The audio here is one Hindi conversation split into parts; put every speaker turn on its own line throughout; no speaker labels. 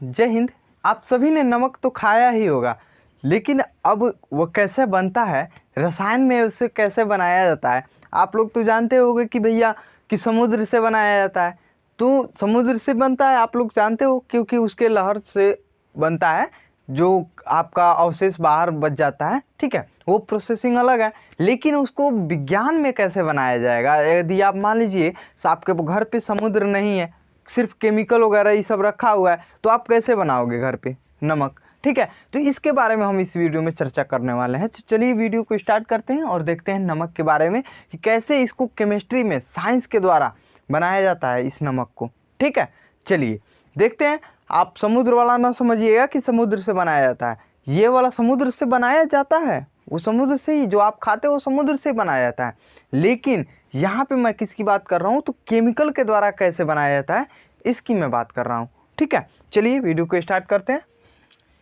जय हिंद। आप सभी ने नमक तो खाया ही होगा, लेकिन अब वो कैसे बनता है, रसायन में उसे कैसे बनाया जाता है, आप लोग तो जानते होंगे कि भैया कि समुद्र से बनाया जाता है। तो समुद्र से बनता है, आप लोग जानते हो, क्योंकि उसके लहर से बनता है, जो आपका अवशेष बाहर बच जाता है। ठीक है, वो प्रोसेसिंग अलग है। लेकिन उसको विज्ञान में कैसे बनाया जाएगा? यदि आप मान लीजिए आपके घर पे समुद्र नहीं है, सिर्फ केमिकल वगैरह ये सब रखा हुआ है, तो आप कैसे बनाओगे घर पे नमक? ठीक है, तो इसके बारे में हम इस वीडियो में चर्चा करने वाले हैं। तो चलिए वीडियो को स्टार्ट करते हैं और देखते हैं नमक के बारे में कि कैसे इसको केमिस्ट्री में साइंस के द्वारा बनाया जाता है इस नमक को। ठीक है, चलिए देखते हैं। आप समुद्र वाला ना समझिएगा कि समुद्र से बनाया जाता है, ये वाला समुद्र से बनाया जाता है, वो समुद्र से ही जो आप खाते हो समुद्र से बनाया जाता है। लेकिन यहाँ पे मैं किसकी बात कर रहा हूँ, तो केमिकल के द्वारा कैसे बनाया जाता है इसकी मैं बात कर रहा हूँ। ठीक है, चलिए वीडियो को स्टार्ट करते हैं।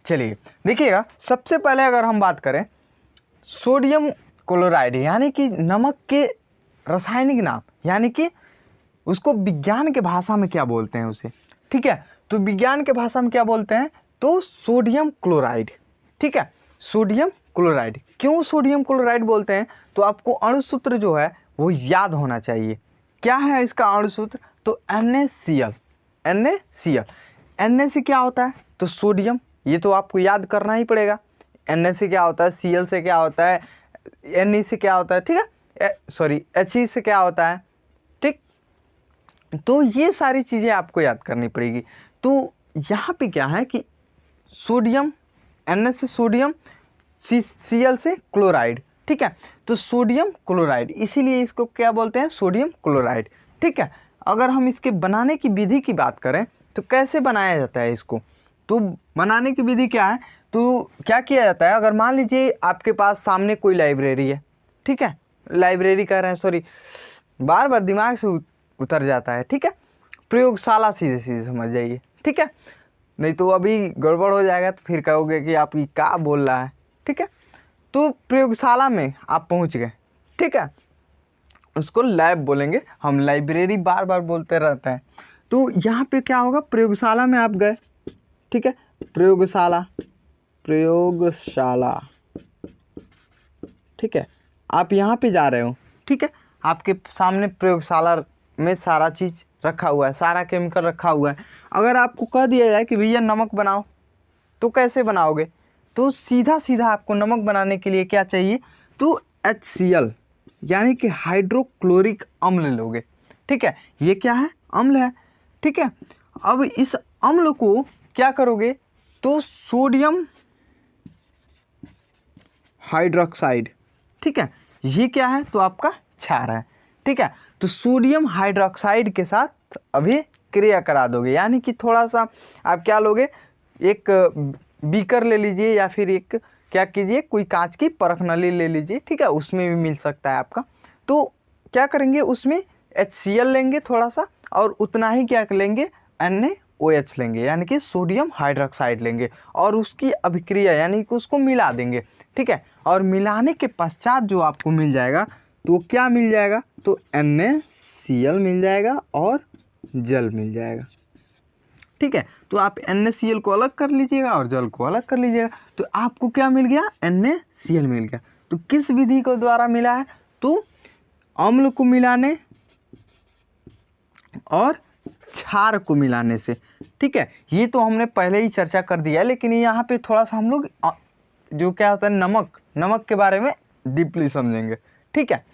चलिए देखिएगा, सबसे पहले अगर हम बात करें सोडियम क्लोराइड, यानी कि नमक के रासायनिक नाम, यानी कि उसको विज्ञान के भाषा में क्या बोलते हैं उसे। ठीक है, तो विज्ञान के भाषा में क्या बोलते हैं, तो सोडियम क्लोराइड। ठीक है, सोडियम क्लोराइड। क्यों सोडियम क्लोराइड बोलते हैं, तो आपको अणुसूत्र जो है वो याद होना चाहिए। क्या है इसका अणुसूत्र, तो NaCl। NaCl, Na से क्या होता है, तो सोडियम, ये तो आपको याद करना ही पड़ेगा। Na से क्या होता है, Cl से क्या होता है, Ne से क्या होता है, ठीक है, सॉरी He से क्या होता है। ठीक, तो ये सारी चीज़ें आपको याद करनी पड़ेगी। तो यहाँ पे क्या है कि सोडियम, Na से सोडियम, Cl से क्लोराइड। ठीक है, तो सोडियम क्लोराइड, इसीलिए इसको क्या बोलते हैं, सोडियम क्लोराइड। ठीक है, अगर हम इसके बनाने की विधि की बात करें तो कैसे बनाया जाता है इसको, तो बनाने की विधि क्या है, तो क्या किया जाता है, अगर मान लीजिए आपके पास सामने कोई लाइब्रेरी है। ठीक है, लाइब्रेरी कह रहे हैं, सॉरी बार बार दिमाग से उतर जाता है। ठीक है, प्रयोगशाला सीधे सीधे समझ जाइए। ठीक है, नहीं तो अभी गड़बड़ हो जाएगा तो फिर कहोगे कि आप ये क्या बोल रहा है। ठीक है, तो प्रयोगशाला में आप पहुंच गए। ठीक है, उसको लैब बोलेंगे, हम लाइब्रेरी बार बार बोलते रहते हैं। तो यहाँ पे क्या होगा, प्रयोगशाला में आप गए। ठीक है, प्रयोगशाला, प्रयोगशाला। ठीक है, आप यहाँ पे जा रहे हो। ठीक है, आपके सामने प्रयोगशाला में सारा चीज़ रखा हुआ है, सारा केमिकल रखा हुआ है। अगर आपको कह दिया जाए कि भैया नमक बनाओ, तो कैसे बनाओगे, तो सीधा सीधा आपको नमक बनाने के लिए क्या चाहिए, तो HCl, यानी कि हाइड्रोक्लोरिक अम्ल लोगे। ठीक है, ये क्या है, अम्ल है। ठीक है, अब इस अम्ल को क्या करोगे, तो सोडियम हाइड्रोक्साइड। ठीक है, ये क्या है, तो आपका क्षार है। ठीक है, तो सोडियम हाइड्रोक्साइड के साथ अभी क्रिया करा दोगे, यानी कि थोड़ा सा आप क्या लोगे, एक बीकर ले लीजिए, या फिर एक क्या कीजिए, कोई कांच की परख नली ले लीजिए। ठीक है, उसमें भी मिल सकता है आपका। तो क्या करेंगे, उसमें HCl लेंगे थोड़ा सा, और उतना ही क्या लेंगे, NaOH लेंगे, यानी कि सोडियम हाइड्रोक्साइड लेंगे, और उसकी अभिक्रिया यानी कि उसको मिला देंगे। ठीक है, और मिलाने के पश्चात जो आपको मिल जाएगा, तो क्या मिल जाएगा, तो NaCl मिल जाएगा और जल मिल जाएगा। ठीक है, तो आप NaCl को अलग कर लीजिएगा और जल को अलग कर लीजिएगा, तो आपको क्या मिल गया, NaCl मिल गया। तो किस विधि को द्वारा मिला है, तो अम्ल को मिलाने और क्षार को मिलाने से। ठीक है, ये तो हमने पहले ही चर्चा कर दिया है, लेकिन यहाँ पे थोड़ा सा हम लोग जो क्या होता है, नमक के बारे में डीपली समझेंगे। ठीक है,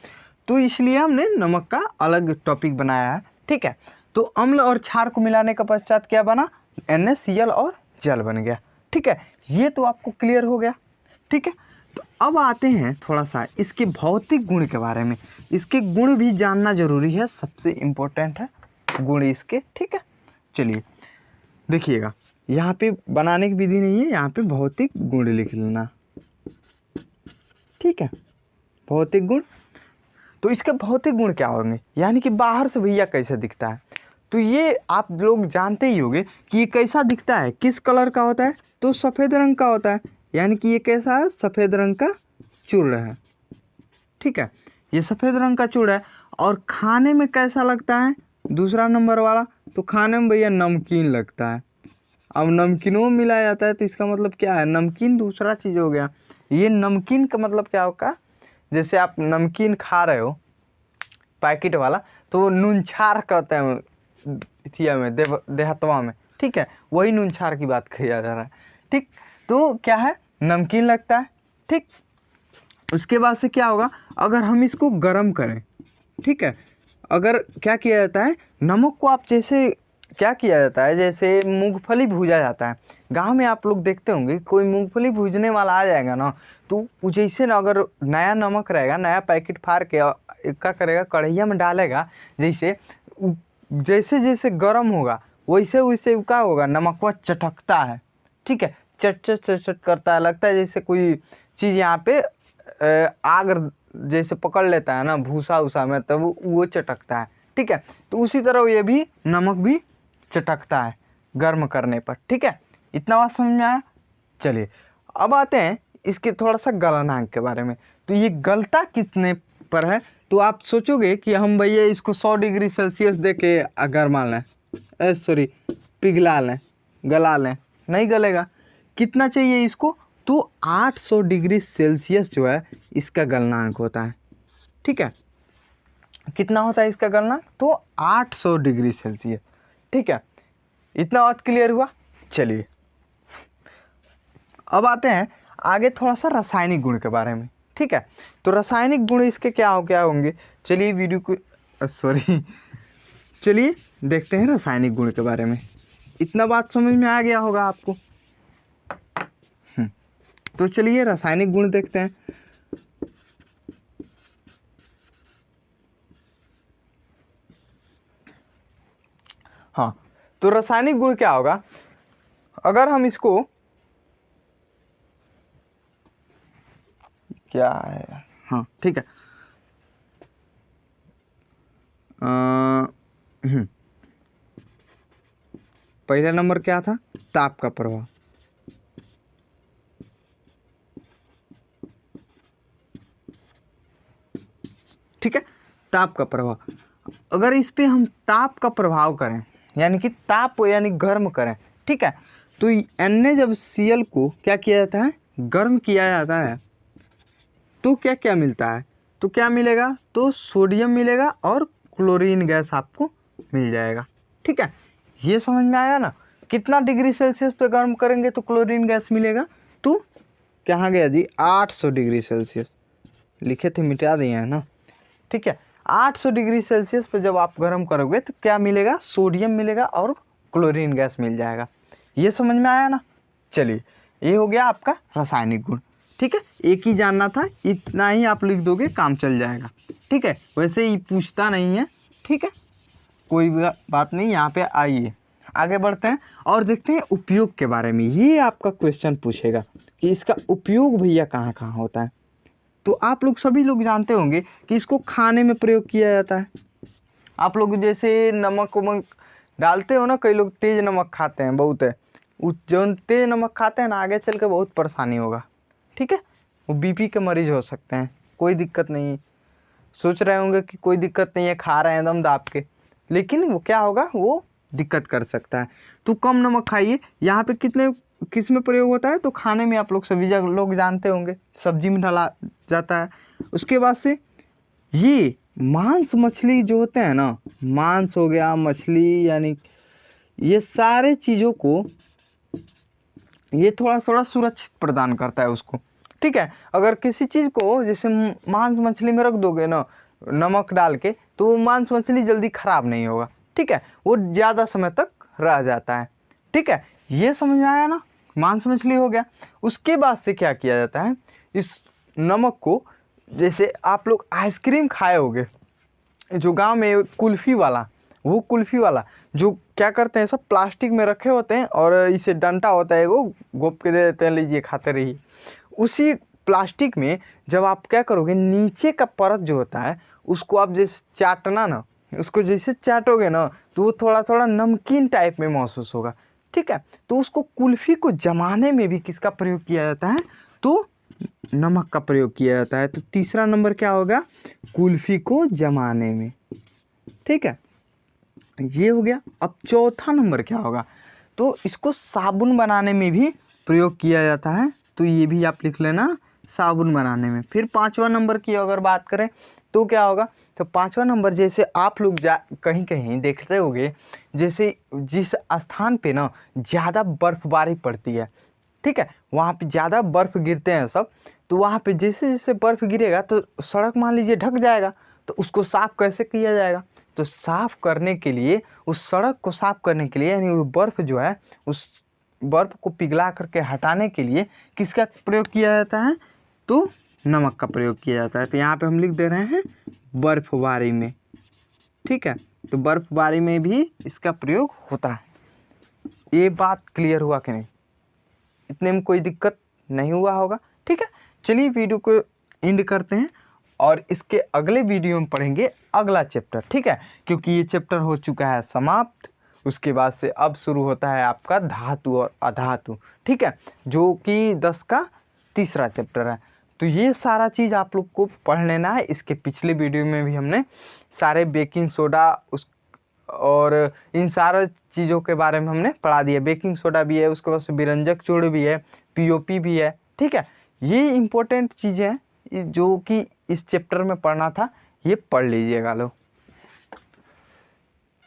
तो इसलिए हमने नमक का अलग टॉपिक बनाया है। ठीक है, तो अम्ल और क्षार को मिलाने का पश्चात क्या बना, NaCl और जल बन गया। ठीक है, ये तो आपको क्लियर हो गया। ठीक है, तो अब आते हैं थोड़ा सा इसके भौतिक गुण के बारे में। इसके गुण भी जानना जरूरी है, सबसे इम्पोर्टेंट है गुण इसके। ठीक है, चलिए देखिएगा, यहाँ पे बनाने की विधि नहीं है, यहाँ पे भौतिक गुण लिख लेना। ठीक है, भौतिक गुण, तो इसके भौतिक गुण क्या होंगे, यानी कि बाहर से भैया कैसे दिखता है, तो ये आप लोग जानते ही होंगे कि ये कैसा दिखता है, किस कलर का होता है, तो सफ़ेद रंग का होता है, यानी कि ये कैसा है, सफ़ेद रंग का चूर्ण है। ठीक है, ये सफ़ेद रंग का चूर्ण है, और खाने में कैसा लगता है, दूसरा नंबर वाला, तो खाने में भैया नमकीन लगता है। अब नमकीनों में मिलाया जाता है तो इसका मतलब क्या है, नमकीन दूसरा चीज़ हो गया। ये नमकीन का मतलब क्या होगा, जैसे आप नमकीन खा रहे हो पैकेट वाला तो वो नूनछार कहते हैं थिया में देहातवा में, ठीक है, वही नूनछार की बात किया जा रहा है, ठीक। तो क्या है, नमकीन लगता है, ठीक। उसके बाद से क्या होगा, अगर हम इसको गर्म करें, ठीक है, अगर क्या किया जाता है, नमक को आप जैसे क्या किया जाता है, जैसे मूंगफली भूजा जाता है, गांव में आप लोग देखते होंगे कोई मूंगफली भूजने वाला आ जाएगा ना, तो वो जैसे ना अगर नया नमक रहेगा, नया पैकेट फाड़ के क्या करेगा, कढ़ैया में डालेगा, जैसे जैसे जैसे गर्म होगा वैसे वैसे क्या होगा, नमक वह चटकता है, ठीक है, चट चट चट चट करता है, लगता है जैसे कोई चीज़ यहाँ पे आग जैसे पकड़ लेता है ना भूसा उसा में, तब वो चटकता है, ठीक है। तो उसी तरह ये भी नमक भी चटकता है गर्म करने पर, ठीक है। इतना बात समझ में आया। चलिए अब आते हैं इसके थोड़ा सा गलनांक के बारे में। तो ये गलता कितने पर है, तो आप सोचोगे कि हम भैया इसको 100 डिग्री सेल्सियस दे के गरमा लें, सॉरी पिघला लें, गला लें, नहीं गलेगा। कितना चाहिए इसको, तो 800 डिग्री सेल्सियस जो है इसका गलनांक होता है, ठीक है। कितना होता है इसका गलनांक, तो 800 डिग्री सेल्सियस, ठीक है। इतना बात क्लियर हुआ। चलिए अब आते हैं आगे थोड़ा सा रासायनिक गुण के बारे में, ठीक है। तो रासायनिक गुण इसके क्या होंगे, चलिए वीडियो को चलिए देखते हैं रासायनिक गुण के बारे में। इतना बात समझ में आ गया होगा आपको। तो चलिए रासायनिक गुण देखते हैं। हाँ, तो रासायनिक गुण क्या होगा, अगर हम इसको क्या है, हाँ ठीक है, पहला नंबर क्या था, ताप का प्रभाव, ठीक है, ताप का प्रभाव। अगर इस पे हम ताप का प्रभाव करें, यानी कि ताप यानी गर्म करें, ठीक है, तो NaCl को क्या किया जाता है, गर्म किया जाता है, तो क्या क्या मिलता है, तो क्या मिलेगा, तो सोडियम मिलेगा और क्लोरीन गैस आपको मिल जाएगा, ठीक है। ये समझ में आया ना, कितना डिग्री सेल्सियस पे गर्म करेंगे तो क्लोरीन गैस मिलेगा, तो कहाँ गया जी, 800 डिग्री सेल्सियस, लिखे थे मिटा दिए हैं ना, ठीक है। 800 डिग्री सेल्सियस पे जब आप गर्म करोगे तो क्या मिलेगा, सोडियम मिलेगा और क्लोरीन गैस मिल जाएगा। ये समझ में आया ना। चलिए ये हो गया आपका रासायनिक गुण, ठीक है। एक ही जानना था, इतना ही आप लिख दोगे काम चल जाएगा, ठीक है। वैसे ही पूछता नहीं है, ठीक है, कोई बात नहीं। यहाँ पे आइए आगे बढ़ते हैं और देखते हैं उपयोग के बारे में। ये आपका क्वेश्चन पूछेगा कि इसका उपयोग भैया कहाँ कहाँ होता है। तो आप लोग सभी लोग जानते होंगे कि इसको खाने में प्रयोग किया जाता है। आप लोग जैसे नमक वमक डालते हो ना, कई लोग तेज़ नमक खाते हैं, बहुत है जो तेज़ नमक खाते हैं ना, आगे चल के बहुत परेशानी होगा, ठीक है। वो BP के मरीज हो सकते हैं, कोई दिक्कत नहीं। सोच रहे होंगे कि कोई दिक्कत नहीं है, खा रहे हैं दम दाब के, लेकिन वो क्या होगा, वो दिक्कत कर सकता है। तो कम नमक खाइए। यहाँ पे किस में प्रयोग होता है, तो खाने में आप लोग सभी लोग जानते होंगे, सब्जी में डाला जाता है। उसके बाद से ये मांस मछली जो होते हैं ना, मांस हो गया, मछली, यानी ये सारे चीज़ों को ये थोड़ा थोड़ा सुरक्षित प्रदान करता है उसको, ठीक है। अगर किसी चीज़ को जैसे मांस मछली में रख दोगे ना नमक डाल के, तो वो मांस मछली जल्दी ख़राब नहीं होगा, ठीक है, वो ज़्यादा समय तक रह जाता है, ठीक है। ये समझ में आया ना, मांस मछली हो गया। उसके बाद से क्या किया जाता है, इस नमक को, जैसे आप लोग आइसक्रीम खाए होगे, जो गांव में कुल्फ़ी वाला, वो कुल्फ़ी वाला जो क्या करते हैं, सब प्लास्टिक में रखे होते हैं और इसे डंटा होता है, वो गोप के दे देते हैं, लीजिए खाते रहिए। उसी प्लास्टिक में जब आप क्या करोगे, नीचे का परत जो होता है उसको आप जैसे चाटना ना, उसको जैसे चाटोगे ना, तो वो थोड़ा थोड़ा नमकीन टाइप में महसूस होगा, ठीक है। तो उसको कुल्फ़ी को जमाने में भी किसका प्रयोग किया जाता है, तो नमक का प्रयोग किया जाता है। तो तीसरा नंबर क्या होगा, कुल्फ़ी को जमाने में, ठीक है, ये हो गया। अब चौथा नंबर क्या होगा, तो इसको साबुन बनाने में भी प्रयोग किया जाता है। तो ये भी आप लिख लेना, साबुन बनाने में। फिर 5वां नंबर की अगर बात करें तो क्या होगा, तो 5वां नंबर जैसे आप लोग कहीं कहीं देखते होंगे, जैसे जिस स्थान पे ना ज़्यादा बर्फबारी पड़ती है, ठीक है, वहाँ पे ज़्यादा बर्फ़ गिरते हैं सब, तो वहाँ पे जैसे जैसे बर्फ़ गिरेगा तो सड़क मान लीजिए ढक जाएगा, तो उसको साफ़ कैसे किया जाएगा, तो साफ़ करने के लिए, उस सड़क को साफ़ करने के लिए, यानी वो बर्फ़ जो है उस बर्फ़ को पिघला करके हटाने के लिए किसका प्रयोग किया जाता है, तो नमक का प्रयोग किया जाता है। तो यहाँ पे हम लिख दे रहे हैं बर्फबारी में, ठीक है, तो बर्फबारी में भी इसका प्रयोग होता है। ये बात क्लियर हुआ कि नहीं, इतने में कोई दिक्कत नहीं हुआ होगा, ठीक है। चलिए वीडियो को एंड करते हैं और इसके अगले वीडियो में पढ़ेंगे अगला चैप्टर, ठीक है, क्योंकि ये चैप्टर हो चुका है समाप्त। उसके बाद से अब शुरू होता है आपका धातु और अधातु, ठीक है, जो कि 10 का तीसरा चैप्टर है। तो ये सारा चीज़ आप लोग को पढ़ लेना है। इसके पिछले वीडियो में भी हमने सारे बेकिंग सोडा और इन सारे चीज़ों के बारे में हमने पढ़ा दिया। बेकिंग सोडा भी है, उसके बाद से विरंजक चूर्ण भी है, पीओपी भी है, ठीक है। ये इम्पोर्टेंट चीज़ें हैं जो कि इस चैप्टर में पढ़ना था, ये पढ़ लीजिएगा लो।